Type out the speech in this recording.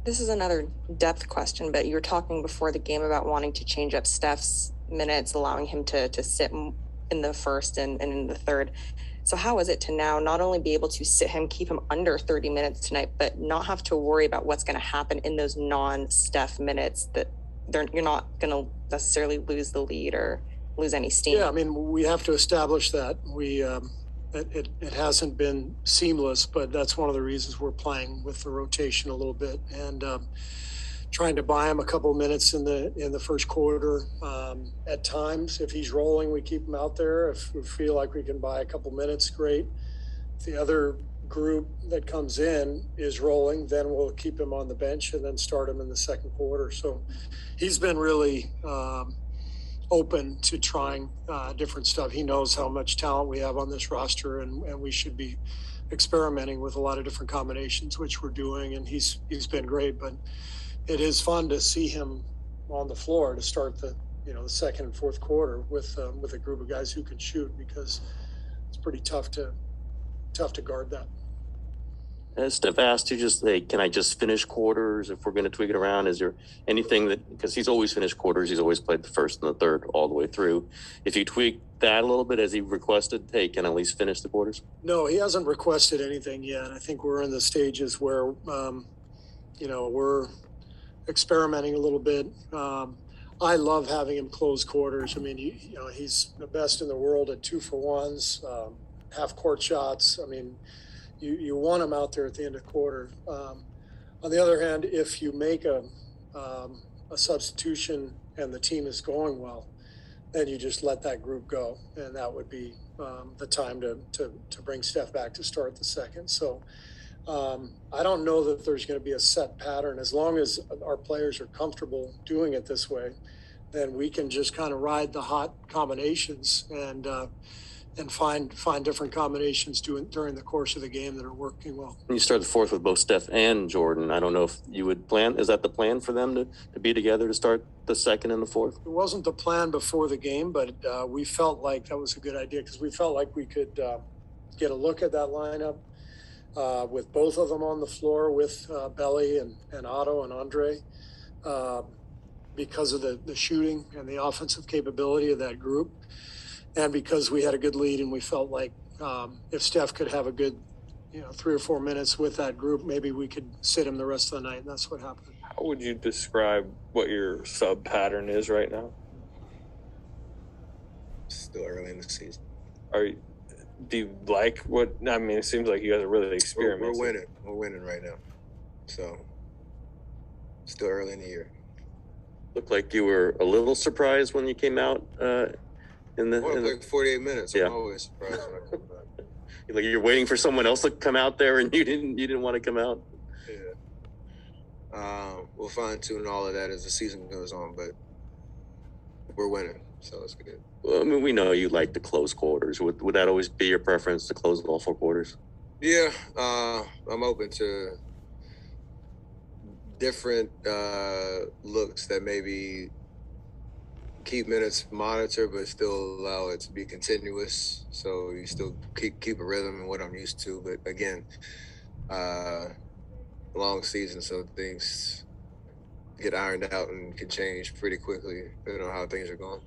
This is another depth question, but you were talking before the game about wanting to change up Steph's minutes, allowing him to sit in the first and in the third. So how is it to now not only be able to sit him, keep him under 30 minutes tonight, but not have to worry about what's going to happen in those non-Steph minutes, that you're not going to necessarily lose the lead or lose any steam? Yeah, I mean, we have to establish that. It hasn't been seamless, but that's one of the reasons we're playing with the rotation a little bit and trying to buy him a couple minutes in the first quarter. At times, if he's rolling, we keep him out there. If we feel like we can buy a couple minutes, great. If the other group that comes in is rolling, then we'll keep him on the bench and then start him in the second quarter. So he's been really open to trying different stuff. He knows how much talent we have on this roster, and we should be experimenting with a lot of different combinations, which we're doing, and he's been great. But it is fun to see him on the floor to start the second and fourth quarter with a group of guys who can shoot, because it's pretty tough to guard that. As Steph asked you, just hey, can I just finish quarters if we're going to tweak it around? Is there anything that, because he's always finished quarters, he's always played the first and the third all the way through. If you tweak that a little bit, as he requested, hey, can I at least finish the quarters? No, he hasn't requested anything yet. I think we're in the stages where, we're experimenting a little bit. I love having him close quarters. I mean, he's the best in the world at 2-for-1s, half court shots. I mean, you want him out there at the end of the quarter. On the other hand, if you make a substitution and the team is going well, then you just let that group go, and that would be the time to bring Steph back to start the second. So I don't know that there's going to be a set pattern. As long as our players are comfortable doing it this way, then we can just kind of ride the hot combinations and find different combinations during the course of the game that are working well. You start the fourth with both Steph and Jordan. I don't know if you would plan, is that the plan for them to be together to start the second and the fourth? It wasn't the plan before the game, but we felt like that was a good idea, because we felt like we could get a look at that lineup with both of them on the floor, with Belly and Otto and Andre, because of the shooting and the offensive capability of that group. And because we had a good lead, and we felt like if Steph could have a good, 3 or 4 minutes with that group, maybe we could sit him the rest of the night, and that's what happened. How would you describe what your sub pattern is right now? Still early in the season. Do you like what? I mean, it seems like you guys are really experimenting. We're winning. We're winning right now. So still early in the year. Looked like you were a little surprised when you came out. Like 48 minutes. Yeah. I'm always surprised when I come back. Like you're waiting for someone else to come out there, and you didn't want to come out. Yeah. We'll fine tune all of that as the season goes on, but we're winning, so it's good. Well, I mean, we know you like to close quarters. Would that always be your preference, to close all 4 quarters? Yeah, I'm open to different looks that maybe keep minutes monitored, but still allow it to be continuous, so you still keep a rhythm and what I'm used to. But again, long season, so things get ironed out and can change pretty quickly depending on how things are going.